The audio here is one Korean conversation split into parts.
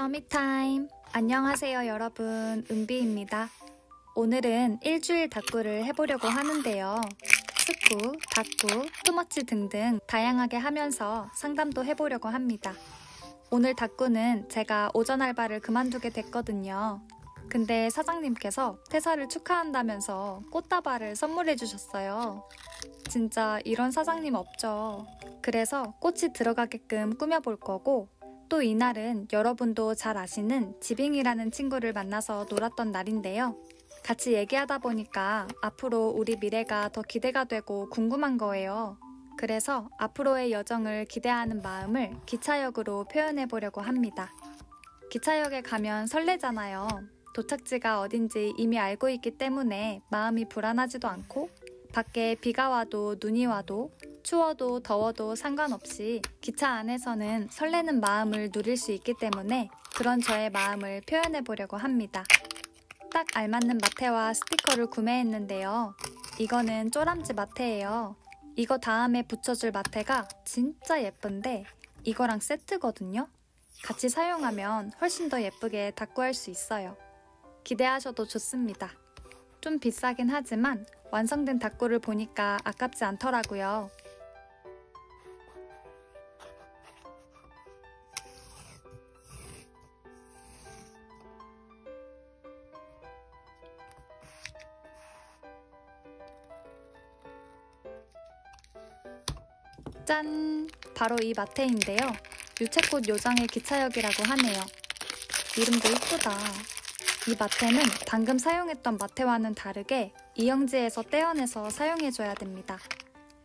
서미타임. 안녕하세요 여러분, 은비입니다. 오늘은 일주일 닭구를 해보려고 하는데요. 스쿠, 닭구, 투머치 등등 다양하게 하면서 상담도 해보려고 합니다. 오늘 닭구는 제가 오전 알바를 그만두게 됐거든요. 근데 사장님께서 퇴사를 축하한다면서 꽃다발을 선물해 주셨어요. 진짜 이런 사장님 없죠. 그래서 꽃이 들어가게끔 꾸며볼 거고, 또 이날은 여러분도 잘 아시는 지빙이라는 친구를 만나서 놀았던 날인데요. 같이 얘기하다 보니까 앞으로 우리 미래가 더 기대가 되고 궁금한 거예요. 그래서 앞으로의 여정을 기대하는 마음을 기차역으로 표현해 보려고 합니다. 기차역에 가면 설레잖아요. 도착지가 어딘지 이미 알고 있기 때문에 마음이 불안하지도 않고, 밖에 비가 와도 눈이 와도 추워도 더워도 상관없이 기차 안에서는 설레는 마음을 누릴 수 있기 때문에 그런 저의 마음을 표현해 보려고 합니다. 딱 알맞는 마테와 스티커를 구매했는데요. 이거는 쪼람지 마테예요. 이거 다음에 붙여줄 마테가 진짜 예쁜데 이거랑 세트거든요. 같이 사용하면 훨씬 더 예쁘게 닭구할 수 있어요. 기대하셔도 좋습니다. 좀 비싸긴 하지만 완성된 닭구를 보니까 아깝지 않더라고요. 짠! 바로 이 마테인데요. 유채꽃 요정의 기차역이라고 하네요. 이름도 이쁘다. 이 마테는 방금 사용했던 마테와는 다르게 이영지에서 떼어내서 사용해줘야 됩니다.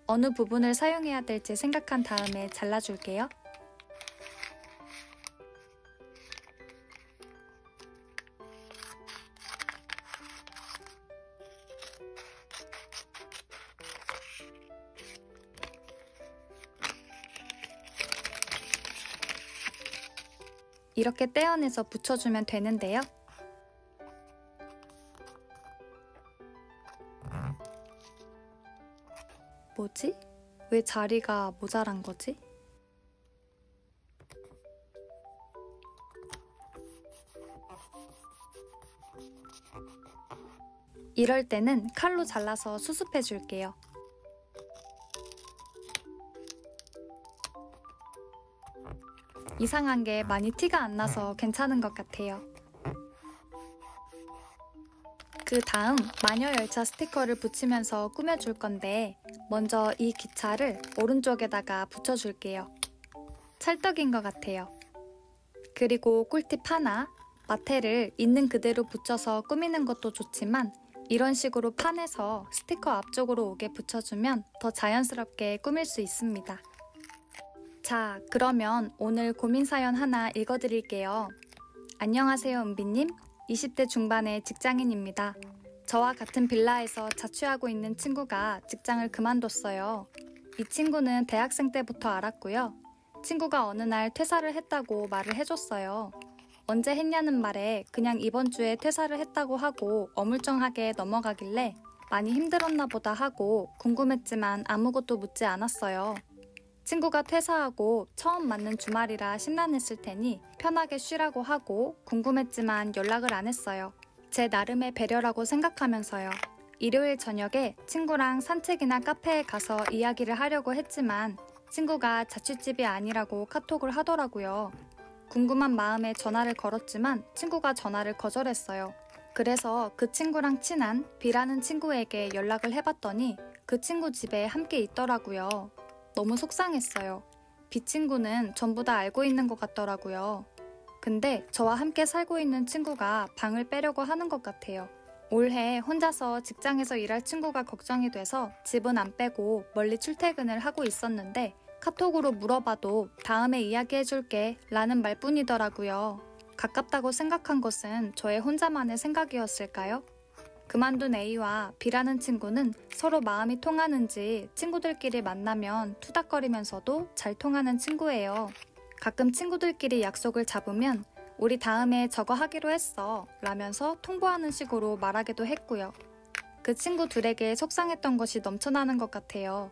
어느 부분을 사용해야 될지 생각한 다음에 잘라줄게요. 이렇게 떼어내서 붙여주면 되는데요. 뭐지? 왜 자리가 모자란 거지? 이럴 때는 칼로 잘라서 수습해 줄게요. 이상한 게 많이 티가 안 나서 괜찮은 것 같아요. 그 다음 마녀열차 스티커를 붙이면서 꾸며줄 건데, 먼저 이 기차를 오른쪽에다가 붙여줄게요. 찰떡인 것 같아요. 그리고 꿀팁 하나, 마테를 있는 그대로 붙여서 꾸미는 것도 좋지만 이런 식으로 판에서 스티커 앞쪽으로 오게 붙여주면 더 자연스럽게 꾸밀 수 있습니다. 자, 그러면 오늘 고민 사연 하나 읽어드릴게요. 안녕하세요, 은비님. 20대 중반의 직장인입니다. 저와 같은 빌라에서 자취하고 있는 친구가 직장을 그만뒀어요. 이 친구는 대학생 때부터 알았고요. 친구가 어느 날 퇴사를 했다고 말을 해줬어요. 언제 했냐는 말에 그냥 이번 주에 퇴사를 했다고 하고 어물쩡하게 넘어가길래 많이 힘들었나 보다 하고 궁금했지만 아무것도 묻지 않았어요. 친구가 퇴사하고 처음 맞는 주말이라 심란했을 테니 편하게 쉬라고 하고 궁금했지만 연락을 안 했어요. 제 나름의 배려라고 생각하면서요. 일요일 저녁에 친구랑 산책이나 카페에 가서 이야기를 하려고 했지만 친구가 자취집이 아니라고 카톡을 하더라고요. 궁금한 마음에 전화를 걸었지만 친구가 전화를 거절했어요. 그래서 그 친구랑 친한 B라는 친구에게 연락을 해봤더니 그 친구 집에 함께 있더라고요. 너무 속상했어요. B 친구는 전부 다 알고 있는 것 같더라고요. 근데 저와 함께 살고 있는 친구가 방을 빼려고 하는 것 같아요. 올해 혼자서 직장에서 일할 친구가 걱정이 돼서 집은 안 빼고 멀리 출퇴근을 하고 있었는데 카톡으로 물어봐도 다음에 이야기해줄게 라는 말뿐이더라고요. 가깝다고 생각한 것은 저의 혼자만의 생각이었을까요? 그만둔 A와 B라는 친구는 서로 마음이 통하는지 친구들끼리 만나면 투닥거리면서도 잘 통하는 친구예요. 가끔 친구들끼리 약속을 잡으면 우리 다음에 저거 하기로 했어 라면서 통보하는 식으로 말하기도 했고요. 그 친구 둘에게 속상했던 것이 넘쳐나는 것 같아요.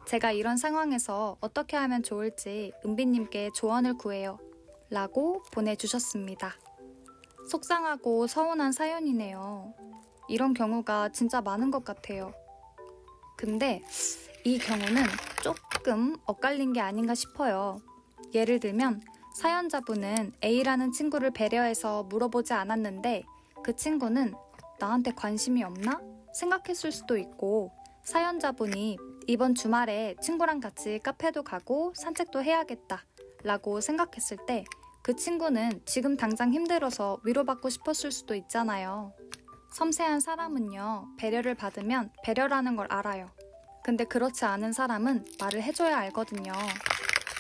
제가 이런 상황에서 어떻게 하면 좋을지 은비님께 조언을 구해요. 라고 보내주셨습니다. 속상하고 서운한 사연이네요. 이런 경우가 진짜 많은 것 같아요. 근데 이 경우는 조금 엇갈린 게 아닌가 싶어요. 예를 들면 사연자분은 A라는 친구를 배려해서 물어보지 않았는데 그 친구는 나한테 관심이 없나? 생각했을 수도 있고, 사연자분이 이번 주말에 친구랑 같이 카페도 가고 산책도 해야겠다 라고 생각했을 때 그 친구는 지금 당장 힘들어서 위로받고 싶었을 수도 있잖아요. 섬세한 사람은요, 배려를 받으면 배려라는 걸 알아요. 근데 그렇지 않은 사람은 말을 해줘야 알거든요.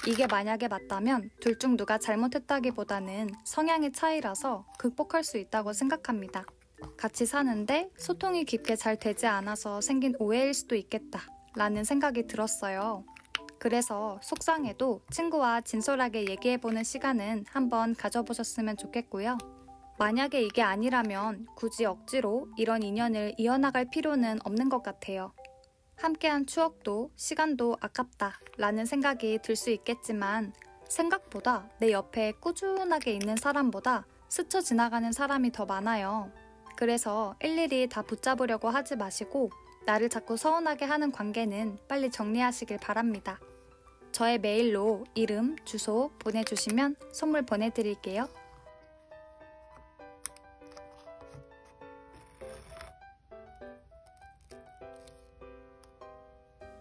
이게 만약에 맞다면 둘 중 누가 잘못했다기보다는 성향의 차이라서 극복할 수 있다고 생각합니다. 같이 사는데 소통이 깊게 잘 되지 않아서 생긴 오해일 수도 있겠다 라는 생각이 들었어요. 그래서 속상해도 친구와 진솔하게 얘기해보는 시간은 한번 가져보셨으면 좋겠고요. 만약에 이게 아니라면 굳이 억지로 이런 인연을 이어나갈 필요는 없는 것 같아요. 함께한 추억도 시간도 아깝다 라는 생각이 들 수 있겠지만 생각보다 내 옆에 꾸준하게 있는 사람보다 스쳐 지나가는 사람이 더 많아요. 그래서 일일이 다 붙잡으려고 하지 마시고 나를 자꾸 서운하게 하는 관계는 빨리 정리하시길 바랍니다. 저의 메일로 이름, 주소 보내주시면 선물 보내드릴게요.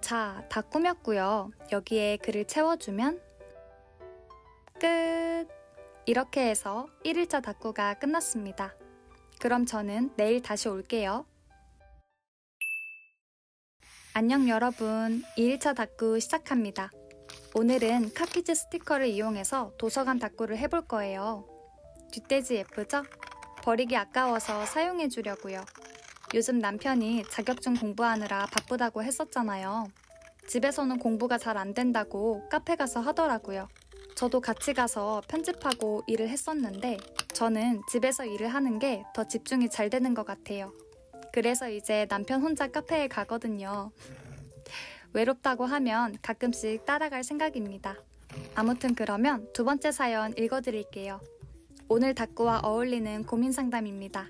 자, 다 꾸몄고요. 여기에 글을 채워주면 끝! 이렇게 해서 1일차 다꾸가 끝났습니다. 그럼 저는 내일 다시 올게요. 안녕 여러분, 2일차 다꾸 시작합니다. 오늘은 카키즈 스티커를 이용해서 도서관 다꾸를 해볼 거예요. 뒷돼지 예쁘죠? 버리기 아까워서 사용해주려고요. 요즘 남편이 자격증 공부하느라 바쁘다고 했었잖아요. 집에서는 공부가 잘 안 된다고 카페 가서 하더라고요. 저도 같이 가서 편집하고 일을 했었는데 저는 집에서 일을 하는 게 더 집중이 잘 되는 것 같아요. 그래서 이제 남편 혼자 카페에 가거든요. 외롭다고 하면 가끔씩 따라갈 생각입니다. 아무튼 그러면 두 번째 사연 읽어드릴게요. 오늘 다꾸와 어울리는 고민 상담입니다.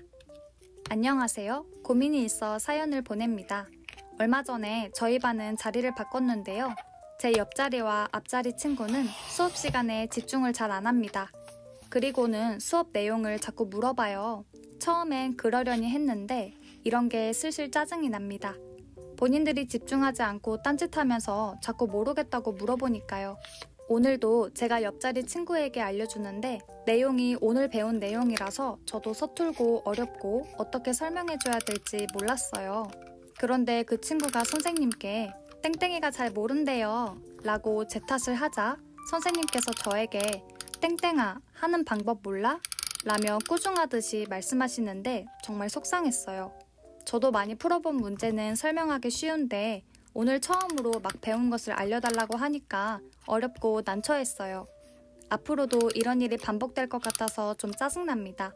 안녕하세요. 고민이 있어 사연을 보냅니다. 얼마 전에 저희 반은 자리를 바꿨는데요. 제 옆자리와 앞자리 친구는 수업 시간에 집중을 잘 안 합니다. 그리고는 수업 내용을 자꾸 물어봐요. 처음엔 그러려니 했는데 이런 게 슬슬 짜증이 납니다. 본인들이 집중하지 않고 딴짓하면서 자꾸 모르겠다고 물어보니까요. 오늘도 제가 옆자리 친구에게 알려주는데 내용이 오늘 배운 내용이라서 저도 서툴고 어렵고 어떻게 설명해줘야 될지 몰랐어요. 그런데 그 친구가 선생님께 땡땡이가 잘 모른대요 라고 제 탓을 하자 선생님께서 저에게 땡땡아 하는 방법 몰라? 라며 꾸중하듯이 말씀하시는데 정말 속상했어요. 저도 많이 풀어본 문제는 설명하기 쉬운데 오늘 처음으로 막 배운 것을 알려달라고 하니까 어렵고 난처했어요. 앞으로도 이런 일이 반복될 것 같아서 좀 짜증납니다.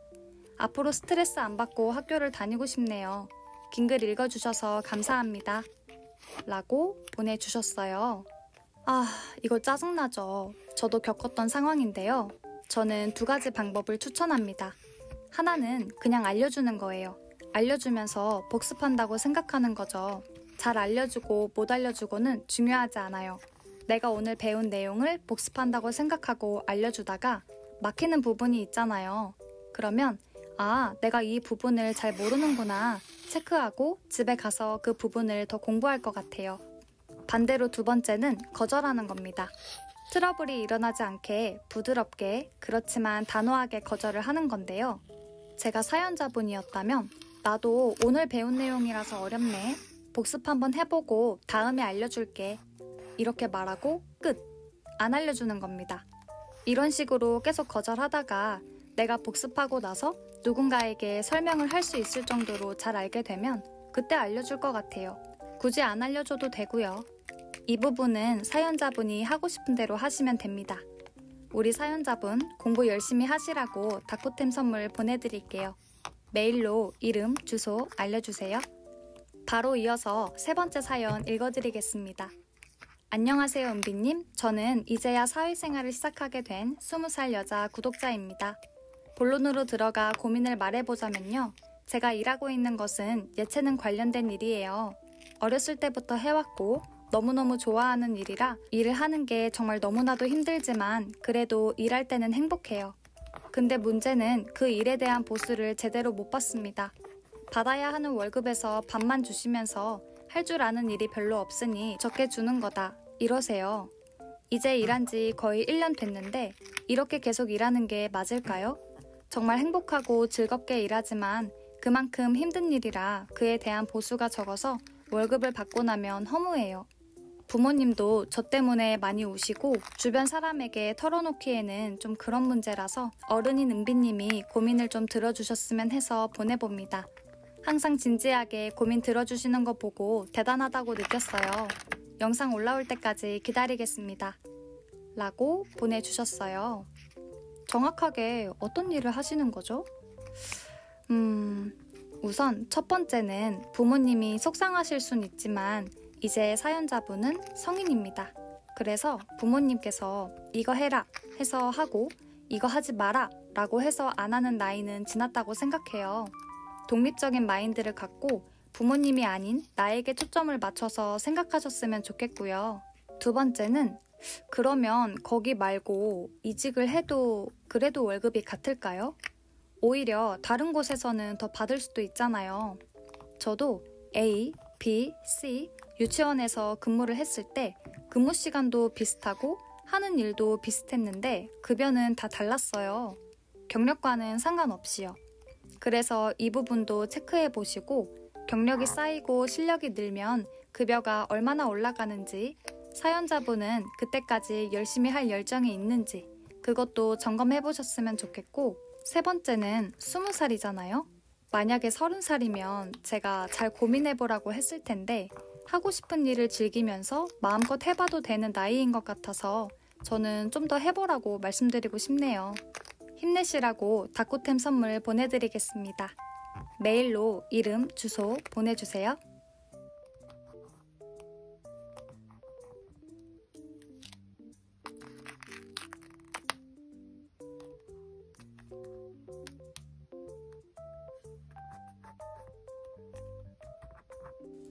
앞으로 스트레스 안 받고 학교를 다니고 싶네요. 긴 글 읽어주셔서 감사합니다. 라고 보내주셨어요. 아, 이거 짜증나죠. 저도 겪었던 상황인데요. 저는 두 가지 방법을 추천합니다. 하나는 그냥 알려주는 거예요. 알려주면서 복습한다고 생각하는 거죠. 잘 알려주고 못 알려주고는 중요하지 않아요. 내가 오늘 배운 내용을 복습한다고 생각하고 알려주다가 막히는 부분이 있잖아요. 그러면 아, 내가 이 부분을 잘 모르는구나 체크하고 집에 가서 그 부분을 더 공부할 것 같아요. 반대로 두 번째는 거절하는 겁니다. 트러블이 일어나지 않게 부드럽게 그렇지만 단호하게 거절을 하는 건데요. 제가 사연자분이었다면 나도 오늘 배운 내용이라서 어렵네. 복습 한번 해보고 다음에 알려줄게. 이렇게 말하고 끝! 안 알려주는 겁니다. 이런 식으로 계속 거절하다가 내가 복습하고 나서 누군가에게 설명을 할 수 있을 정도로 잘 알게 되면 그때 알려줄 것 같아요. 굳이 안 알려줘도 되고요. 이 부분은 사연자분이 하고 싶은 대로 하시면 됩니다. 우리 사연자분 공부 열심히 하시라고 다꾸템 선물 보내드릴게요. 메일로 이름, 주소 알려주세요. 바로 이어서 세 번째 사연 읽어드리겠습니다. 안녕하세요, 은비님. 저는 이제야 사회생활을 시작하게 된 20살 여자 구독자입니다. 본론으로 들어가 고민을 말해보자면요. 제가 일하고 있는 것은 예체능 관련된 일이에요. 어렸을 때부터 해왔고 너무너무 좋아하는 일이라 일을 하는 게 정말 너무나도 힘들지만 그래도 일할 때는 행복해요. 근데 문제는 그 일에 대한 보수를 제대로 못 받습니다. 받아야 하는 월급에서 반만 주시면서 할 줄 아는 일이 별로 없으니 적게 주는 거다. 이러세요. 이제 일한 지 거의 1년 됐는데 이렇게 계속 일하는 게 맞을까요? 정말 행복하고 즐겁게 일하지만 그만큼 힘든 일이라 그에 대한 보수가 적어서 월급을 받고 나면 허무해요. 부모님도 저 때문에 많이 우시고 주변 사람에게 털어놓기에는 좀 그런 문제라서 어른인 은비님이 고민을 좀 들어주셨으면 해서 보내봅니다. 항상 진지하게 고민 들어주시는 거 보고 대단하다고 느꼈어요. 영상 올라올 때까지 기다리겠습니다. 라고 보내주셨어요. 정확하게 어떤 일을 하시는 거죠? 우선 첫 번째는 부모님이 속상하실 순 있지만 이제 사연자분은 성인입니다. 그래서 부모님께서 이거 해라 해서 하고 이거 하지 마라 라고 해서 안 하는 나이는 지났다고 생각해요. 독립적인 마인드를 갖고 부모님이 아닌 나에게 초점을 맞춰서 생각하셨으면 좋겠고요. 두 번째는 그러면 거기 말고 이직을 해도 그래도 월급이 같을까요? 오히려 다른 곳에서는 더 받을 수도 있잖아요. 저도 A, B, C 유치원에서 근무를 했을 때 근무 시간도 비슷하고 하는 일도 비슷했는데 급여는 다 달랐어요. 경력과는 상관없이요. 그래서 이 부분도 체크해 보시고 경력이 쌓이고 실력이 늘면 급여가 얼마나 올라가는지 사연자분은 그때까지 열심히 할 열정이 있는지 그것도 점검해 보셨으면 좋겠고 세 번째는 20살이잖아요? 만약에 30살이면 제가 잘 고민해 보라고 했을 텐데 하고 싶은 일을 즐기면서 마음껏 해봐도 되는 나이인 것 같아서 저는 좀 더 해보라고 말씀드리고 싶네요. 힘내시라고 닭고템 선물 보내드리겠습니다. 메일로 이름, 주소 보내주세요.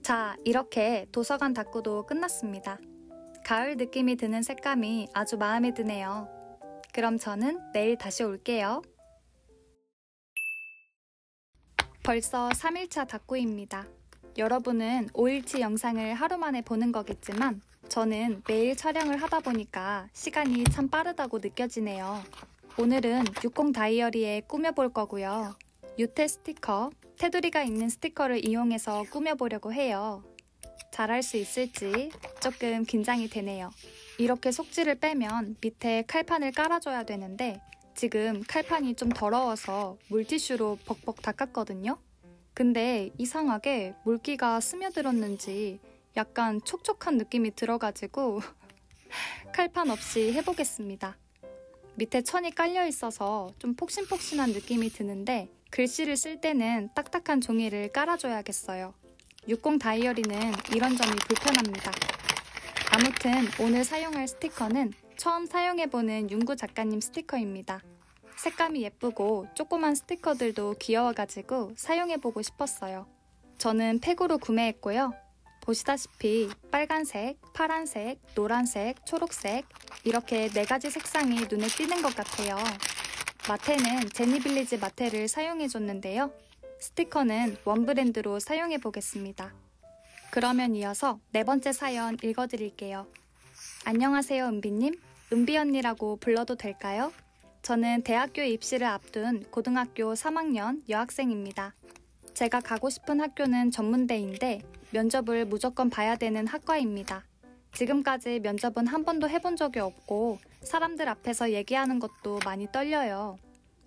자, 이렇게 도서관 닦고도 끝났습니다. 가을 느낌이 드는 색감이 아주 마음에 드네요. 그럼 저는 내일 다시 올게요. 벌써 3일차 닦고입니다. 여러분은 5일치 영상을 하루 만에 보는 거겠지만 저는 매일 촬영을 하다 보니까 시간이 참 빠르다고 느껴지네요. 오늘은 60 다이어리에 꾸며볼 거고요. 유태 스티커, 테두리가 있는 스티커를 이용해서 꾸며보려고 해요. 잘할 수 있을지 조금 긴장이 되네요. 이렇게 속지를 빼면 밑에 칼판을 깔아줘야 되는데 지금 칼판이 좀 더러워서 물티슈로 벅벅 닦았거든요. 근데 이상하게 물기가 스며들었는지 약간 촉촉한 느낌이 들어가지고 칼판 없이 해보겠습니다. 밑에 천이 깔려 있어서 좀 폭신폭신한 느낌이 드는데 글씨를 쓸 때는 딱딱한 종이를 깔아줘야겠어요. 60 다이어리는 이런 점이 불편합니다. 아무튼 오늘 사용할 스티커는 처음 사용해보는 윤구 작가님 스티커입니다. 색감이 예쁘고 조그만 스티커들도 귀여워가지고 사용해보고 싶었어요. 저는 팩으로 구매했고요. 보시다시피 빨간색, 파란색, 노란색, 초록색 이렇게 4가지 색상이 눈에 띄는 것 같아요. 마테는 제니빌리지 마테를 사용해줬는데요. 스티커는 원브랜드로 사용해보겠습니다. 그러면 이어서 4번째 사연 읽어드릴게요. 안녕하세요, 은비님. 은비 언니라고 불러도 될까요? 저는 대학교에 입시를 앞둔 고등학교 3학년 여학생입니다. 제가 가고 싶은 학교는 전문대인데 면접을 무조건 봐야 되는 학과입니다. 지금까지 면접은 한 번도 해본 적이 없고 사람들 앞에서 얘기하는 것도 많이 떨려요.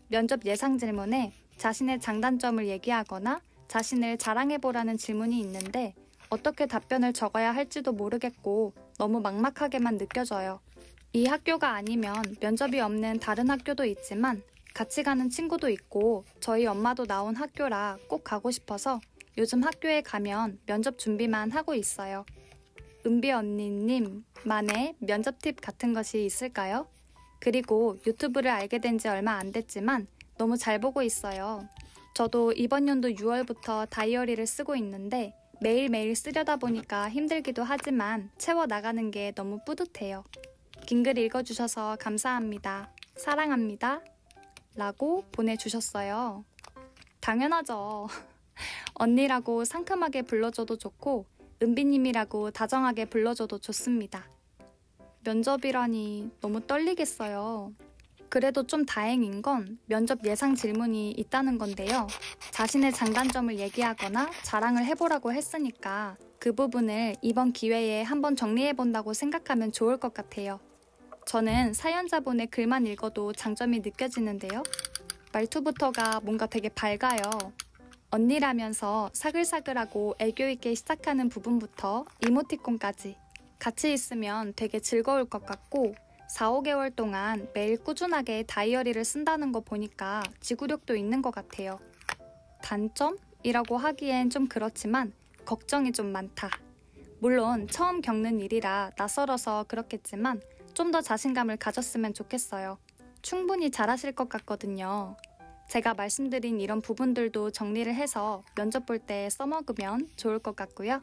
면접 예상 질문에 자신의 장단점을 얘기하거나 자신을 자랑해보라는 질문이 있는데 어떻게 답변을 적어야 할지도 모르겠고 너무 막막하게만 느껴져요. 이 학교가 아니면 면접이 없는 다른 학교도 있지만 같이 가는 친구도 있고 저희 엄마도 나온 학교라 꼭 가고 싶어서 요즘 학교에 가면 면접 준비만 하고 있어요. 은비 언니님만의 면접 팁 같은 것이 있을까요? 그리고 유튜브를 알게 된 지 얼마 안 됐지만 너무 잘 보고 있어요. 저도 이번 연도 6월부터 다이어리를 쓰고 있는데 매일매일 쓰려다 보니까 힘들기도 하지만 채워나가는 게 너무 뿌듯해요. 긴 글 읽어주셔서 감사합니다. 사랑합니다. 라고 보내주셨어요. 당연하죠. 언니라고 상큼하게 불러줘도 좋고 은비님이라고 다정하게 불러줘도 좋습니다. 면접이라니 너무 떨리겠어요. 그래도 좀 다행인 건 면접 예상 질문이 있다는 건데요. 자신의 장단점을 얘기하거나 자랑을 해보라고 했으니까 그 부분을 이번 기회에 한번 정리해본다고 생각하면 좋을 것 같아요. 저는 사연자분의 글만 읽어도 장점이 느껴지는데요. 말투부터가 뭔가 되게 밝아요. 언니라면서 사글사글하고 애교 있게 시작하는 부분부터 이모티콘까지 같이 있으면 되게 즐거울 것 같고 4, 5개월 동안 매일 꾸준하게 다이어리를 쓴다는 거 보니까 지구력도 있는 것 같아요. 단점이라고 하기엔 좀 그렇지만 걱정이 좀 많다. 물론 처음 겪는 일이라 낯설어서 그렇겠지만 좀 더 자신감을 가졌으면 좋겠어요. 충분히 잘하실 것 같거든요. 제가 말씀드린 이런 부분들도 정리를 해서 면접 볼 때 써먹으면 좋을 것 같고요.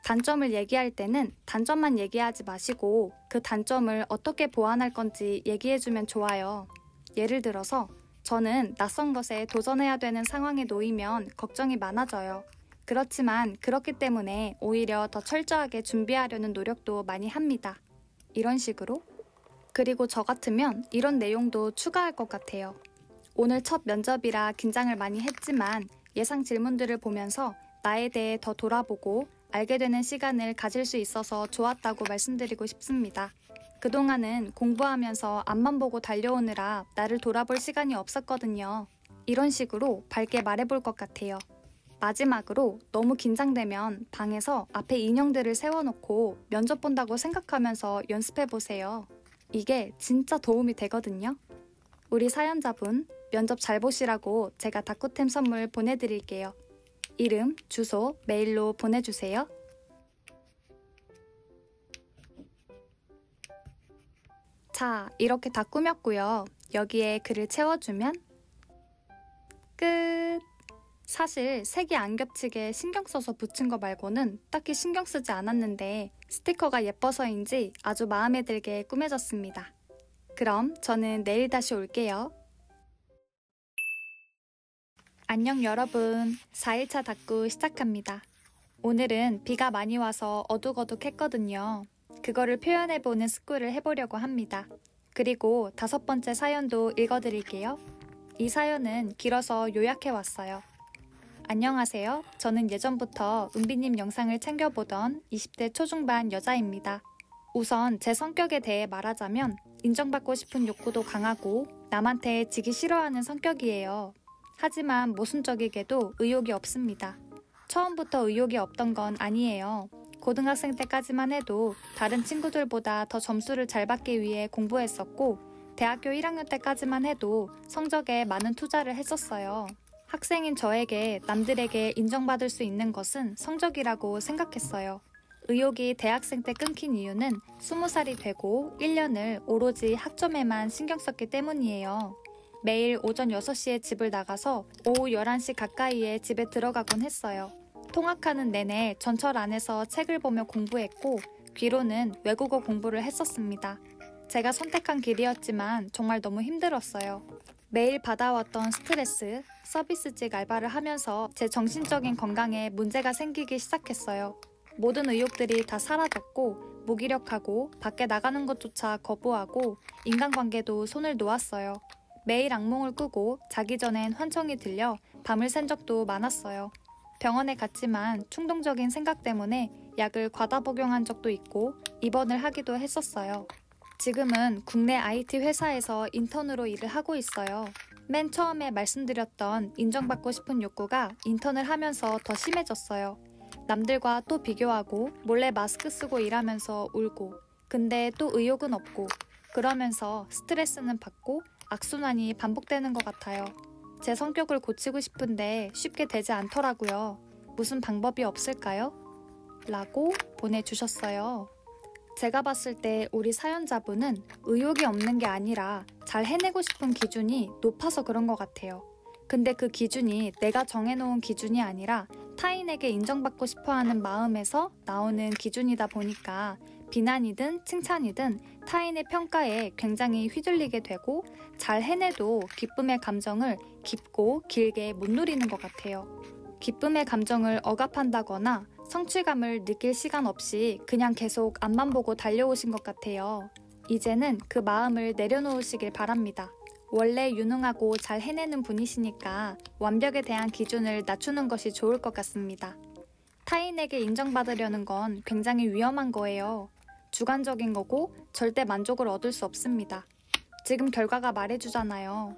단점을 얘기할 때는 단점만 얘기하지 마시고 그 단점을 어떻게 보완할 건지 얘기해주면 좋아요. 예를 들어서 저는 낯선 것에 도전해야 되는 상황에 놓이면 걱정이 많아져요. 그렇지만 그렇기 때문에 오히려 더 철저하게 준비하려는 노력도 많이 합니다. 이런 식으로. 그리고 저 같으면 이런 내용도 추가할 것 같아요. 오늘 첫 면접이라 긴장을 많이 했지만 예상 질문들을 보면서 나에 대해 더 돌아보고 알게 되는 시간을 가질 수 있어서 좋았다고 말씀드리고 싶습니다. 그동안은 공부하면서 앞만 보고 달려오느라 나를 돌아볼 시간이 없었거든요. 이런 식으로 밝게 말해볼 것 같아요. 마지막으로 너무 긴장되면 방에서 앞에 인형들을 세워놓고 면접 본다고 생각하면서 연습해보세요. 이게 진짜 도움이 되거든요. 우리 사연자분 면접 잘 보시라고 제가 다쿠템 선물 보내드릴게요. 이름, 주소, 메일로 보내주세요. 자, 이렇게 다 꾸몄고요. 여기에 글을 채워주면 끝! 사실 색이 안 겹치게 신경 써서 붙인 거 말고는 딱히 신경 쓰지 않았는데 스티커가 예뻐서인지 아주 마음에 들게 꾸며졌습니다. 그럼 저는 내일 다시 올게요. 안녕 여러분, 4일차 다꾸 시작합니다. 오늘은 비가 많이 와서 어둑어둑했거든요. 그거를 표현해보는 스쿨을 해보려고 합니다. 그리고 5번째 사연도 읽어드릴게요. 이 사연은 길어서 요약해왔어요. 안녕하세요. 저는 예전부터 은비님 영상을 챙겨보던 20대 초중반 여자입니다. 우선 제 성격에 대해 말하자면 인정받고 싶은 욕구도 강하고 남한테 지기 싫어하는 성격이에요. 하지만 모순적이게도 의욕이 없습니다. 처음부터 의욕이 없던 건 아니에요. 고등학생 때까지만 해도 다른 친구들보다 더 점수를 잘 받기 위해 공부했었고 대학교 1학년 때까지만 해도 성적에 많은 투자를 했었어요. 학생인 저에게 남들에게 인정받을 수 있는 것은 성적이라고 생각했어요. 의욕이 대학생 때 끊긴 이유는 20살이 되고 1년을 오로지 학점에만 신경 썼기 때문이에요. 매일 오전 6시에 집을 나가서 오후 11시 가까이에 집에 들어가곤 했어요. 통학하는 내내 전철 안에서 책을 보며 공부했고 귀로는 외국어 공부를 했었습니다. 제가 선택한 길이었지만 정말 너무 힘들었어요. 매일 받아왔던 스트레스, 서비스직 알바를 하면서 제 정신적인 건강에 문제가 생기기 시작했어요. 모든 의욕들이 다 사라졌고 무기력하고 밖에 나가는 것조차 거부하고 인간관계도 손을 놓았어요. 매일 악몽을 꾸고 자기 전엔 환청이 들려 밤을 샌 적도 많았어요. 병원에 갔지만 충동적인 생각 때문에 약을 과다 복용한 적도 있고 입원을 하기도 했었어요. 지금은 국내 IT 회사에서 인턴으로 일을 하고 있어요. 맨 처음에 말씀드렸던 인정받고 싶은 욕구가 인턴을 하면서 더 심해졌어요. 남들과 또 비교하고 몰래 마스크 쓰고 일하면서 울고 근데 또 의욕은 없고 그러면서 스트레스는 받고 악순환이 반복되는 것 같아요. 제 성격을 고치고 싶은데 쉽게 되지 않더라고요. 무슨 방법이 없을까요? 라고 보내주셨어요. 제가 봤을 때 우리 사연자분은 의욕이 없는 게 아니라 잘 해내고 싶은 기준이 높아서 그런 것 같아요. 근데 그 기준이 내가 정해놓은 기준이 아니라 타인에게 인정받고 싶어하는 마음에서 나오는 기준이다 보니까 비난이든 칭찬이든 타인의 평가에 굉장히 휘둘리게 되고 잘 해내도 기쁨의 감정을 깊고 길게 못 누리는 것 같아요. 기쁨의 감정을 억압한다거나 성취감을 느낄 시간 없이 그냥 계속 앞만 보고 달려오신 것 같아요. 이제는 그 마음을 내려놓으시길 바랍니다. 원래 유능하고 잘 해내는 분이시니까 완벽에 대한 기준을 낮추는 것이 좋을 것 같습니다. 타인에게 인정받으려는 건 굉장히 위험한 거예요. 주관적인 거고 절대 만족을 얻을 수 없습니다. 지금 결과가 말해주잖아요.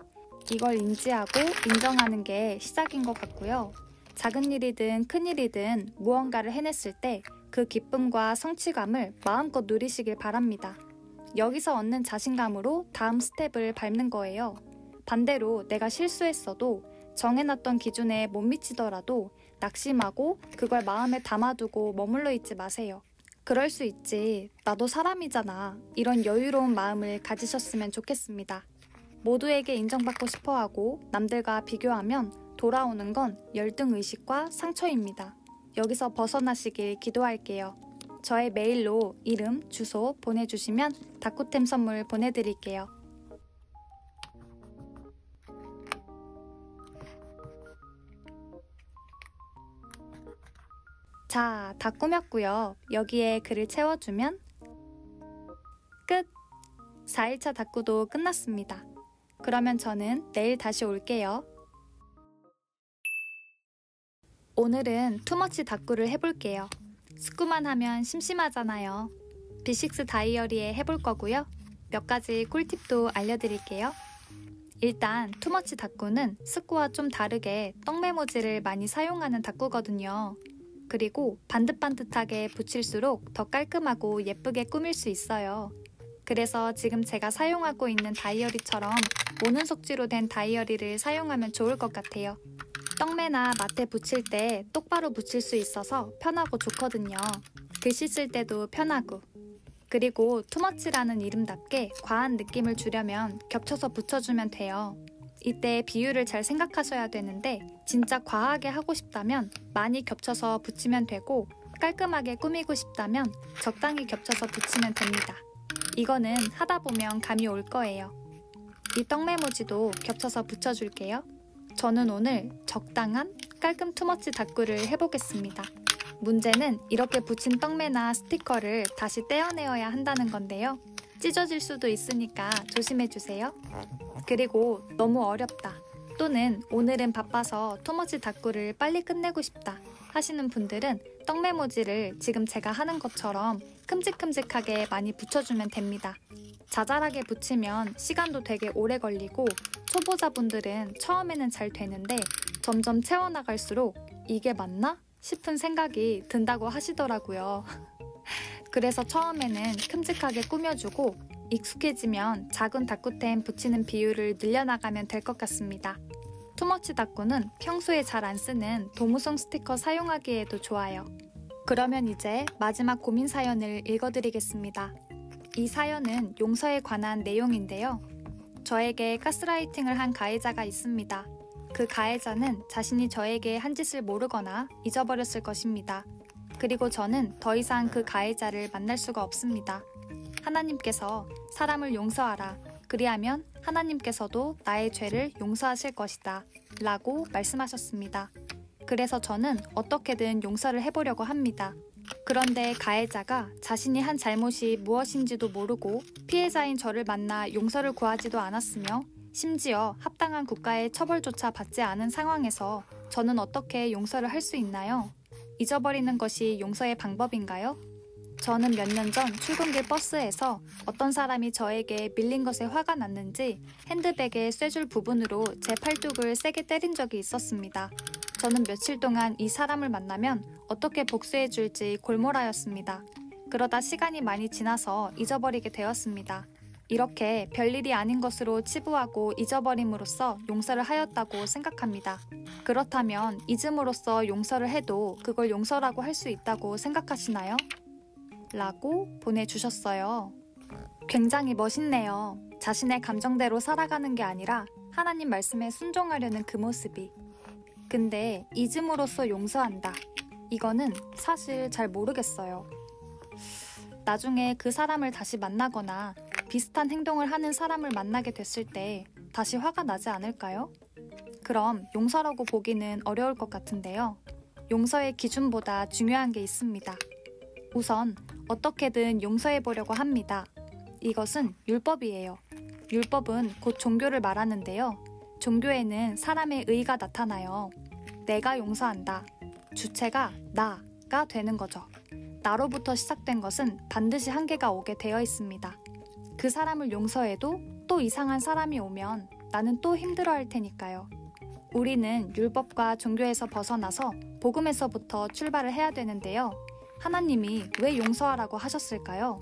이걸 인지하고 인정하는 게 시작인 것 같고요. 작은 일이든 큰 일이든 무언가를 해냈을 때 그 기쁨과 성취감을 마음껏 누리시길 바랍니다. 여기서 얻는 자신감으로 다음 스텝을 밟는 거예요. 반대로 내가 실수했어도 정해놨던 기준에 못 미치더라도 낙심하고 그걸 마음에 담아두고 머물러 있지 마세요. 그럴 수 있지. 나도 사람이잖아. 이런 여유로운 마음을 가지셨으면 좋겠습니다. 모두에게 인정받고 싶어하고 남들과 비교하면 돌아오는 건 열등의식과 상처입니다. 여기서 벗어나시길 기도할게요. 저의 메일로 이름, 주소 보내주시면 다쿠템 선물 보내드릴게요. 자, 다 꾸몄고요. 여기에 글을 채워주면 끝! 4일차 다꾸도 끝났습니다. 그러면 저는 내일 다시 올게요. 오늘은 투머치 다꾸를 해볼게요. 스쿠만 하면 심심하잖아요. B6 다이어리에 해볼 거고요. 몇 가지 꿀팁도 알려드릴게요. 일단 투머치 다꾸는 스쿠와 좀 다르게 떡메모지를 많이 사용하는 다꾸거든요. 그리고 반듯반듯하게 붙일수록 더 깔끔하고 예쁘게 꾸밀 수 있어요. 그래서 지금 제가 사용하고 있는 다이어리처럼 모는 속지로 된 다이어리를 사용하면 좋을 것 같아요. 떡메나 마테 붙일 때 똑바로 붙일 수 있어서 편하고 좋거든요. 글씨 쓸 때도 편하고. 그리고 투머치라는 이름답게 과한 느낌을 주려면 겹쳐서 붙여주면 돼요. 이때 비율을 잘 생각하셔야 되는데 진짜 과하게 하고 싶다면 많이 겹쳐서 붙이면 되고 깔끔하게 꾸미고 싶다면 적당히 겹쳐서 붙이면 됩니다. 이거는 하다 보면 감이 올 거예요. 이 떡메모지도 겹쳐서 붙여줄게요. 저는 오늘 적당한 깔끔 투머치 다꾸를 해보겠습니다. 문제는 이렇게 붙인 떡메나 스티커를 다시 떼어내어야 한다는 건데요. 찢어질 수도 있으니까 조심해주세요. 그리고 너무 어렵다 또는 오늘은 바빠서 투머치 다꾸를 빨리 끝내고 싶다 하시는 분들은 떡메모지를 지금 제가 하는 것처럼 큼직큼직하게 많이 붙여주면 됩니다. 자잘하게 붙이면 시간도 되게 오래 걸리고 초보자분들은 처음에는 잘 되는데 점점 채워나갈수록 이게 맞나? 싶은 생각이 든다고 하시더라고요. 그래서 처음에는 큼직하게 꾸며주고 익숙해지면 작은 다꾸템 붙이는 비율을 늘려나가면 될 것 같습니다. 투머치 다꾸는 평소에 잘 안 쓰는 도무송 스티커 사용하기에도 좋아요. 그러면 이제 마지막 고민 사연을 읽어드리겠습니다. 이 사연은 용서에 관한 내용인데요. 저에게 가스라이팅을 한 가해자가 있습니다. 그 가해자는 자신이 저에게 한 짓을 모르거나 잊어버렸을 것입니다. 그리고 저는 더 이상 그 가해자를 만날 수가 없습니다. 하나님께서 사람을 용서하라. 그리하면 하나님께서도 나의 죄를 용서하실 것이다. 라고 말씀하셨습니다. 그래서 저는 어떻게든 용서를 해보려고 합니다. 그런데 가해자가 자신이 한 잘못이 무엇인지도 모르고 피해자인 저를 만나 용서를 구하지도 않았으며 심지어 합당한 국가의 처벌조차 받지 않은 상황에서 저는 어떻게 용서를 할 수 있나요? 잊어버리는 것이 용서의 방법인가요? 저는 몇 년 전 출근길 버스에서 어떤 사람이 저에게 밀린 것에 화가 났는지 핸드백에 쇠줄 부분으로 제 팔뚝을 세게 때린 적이 있었습니다. 저는 며칠 동안 이 사람을 만나면 어떻게 복수해줄지 골몰하였습니다. 그러다 시간이 많이 지나서 잊어버리게 되었습니다. 이렇게 별일이 아닌 것으로 치부하고 잊어버림으로써 용서를 하였다고 생각합니다. 그렇다면 잊음으로써 용서를 해도 그걸 용서라고 할 수 있다고 생각하시나요? 라고 보내주셨어요. 굉장히 멋있네요. 자신의 감정대로 살아가는 게 아니라 하나님 말씀에 순종하려는 그 모습이. 근데 잊음으로써 용서한다. 이거는 사실 잘 모르겠어요. 나중에 그 사람을 다시 만나거나 비슷한 행동을 하는 사람을 만나게 됐을 때 다시 화가 나지 않을까요? 그럼 용서라고 보기는 어려울 것 같은데요. 용서의 기준보다 중요한 게 있습니다. 우선 어떻게든 용서해보려고 합니다. 이것은 율법이에요. 율법은 곧 종교를 말하는데요. 종교에는 사람의 의가 나타나요. 내가 용서한다. 주체가 나가 되는 거죠. 나로부터 시작된 것은 반드시 한계가 오게 되어 있습니다. 그 사람을 용서해도 또 이상한 사람이 오면 나는 또 힘들어할 테니까요. 우리는 율법과 종교에서 벗어나서 복음에서부터 출발을 해야 되는데요. 하나님이 왜 용서하라고 하셨을까요?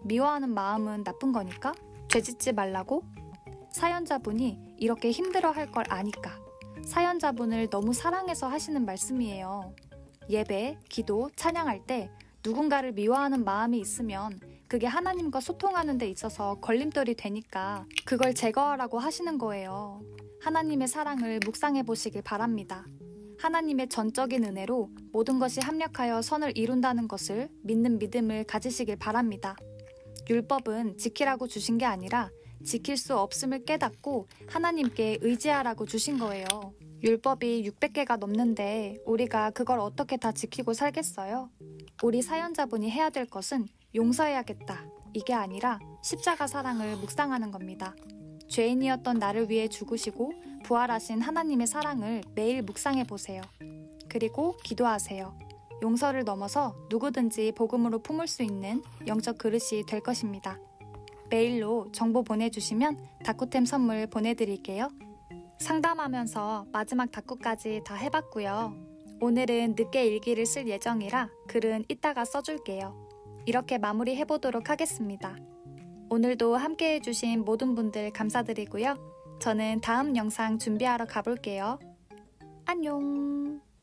미워하는 마음은 나쁜 거니까? 죄짓지 말라고? 사연자분이 이렇게 힘들어할 걸 아니까. 사연자분을 너무 사랑해서 하시는 말씀이에요. 예배, 기도, 찬양할 때 누군가를 미워하는 마음이 있으면 그게 하나님과 소통하는 데 있어서 걸림돌이 되니까 그걸 제거하라고 하시는 거예요. 하나님의 사랑을 묵상해 보시길 바랍니다. 하나님의 전적인 은혜로 모든 것이 합력하여 선을 이룬다는 것을 믿는 믿음을 가지시길 바랍니다. 율법은 지키라고 주신 게 아니라 지킬 수 없음을 깨닫고 하나님께 의지하라고 주신 거예요. 율법이 600개가 넘는데 우리가 그걸 어떻게 다 지키고 살겠어요? 우리 사연자분이 해야 될 것은 용서해야겠다. 이게 아니라 십자가 사랑을 묵상하는 겁니다. 죄인이었던 나를 위해 죽으시고 부활하신 하나님의 사랑을 매일 묵상해 보세요. 그리고 기도하세요. 용서를 넘어서 누구든지 복음으로 품을 수 있는 영적 그릇이 될 것입니다. 메일로 정보 보내주시면 다꾸템 선물 보내드릴게요. 상담하면서 마지막 다꾸까지 다 해봤고요. 오늘은 늦게 일기를 쓸 예정이라 글은 이따가 써줄게요. 이렇게 마무리해보도록 하겠습니다. 오늘도 함께 해주신 모든 분들 감사드리고요. 저는 다음 영상 준비하러 가볼게요. 안녕!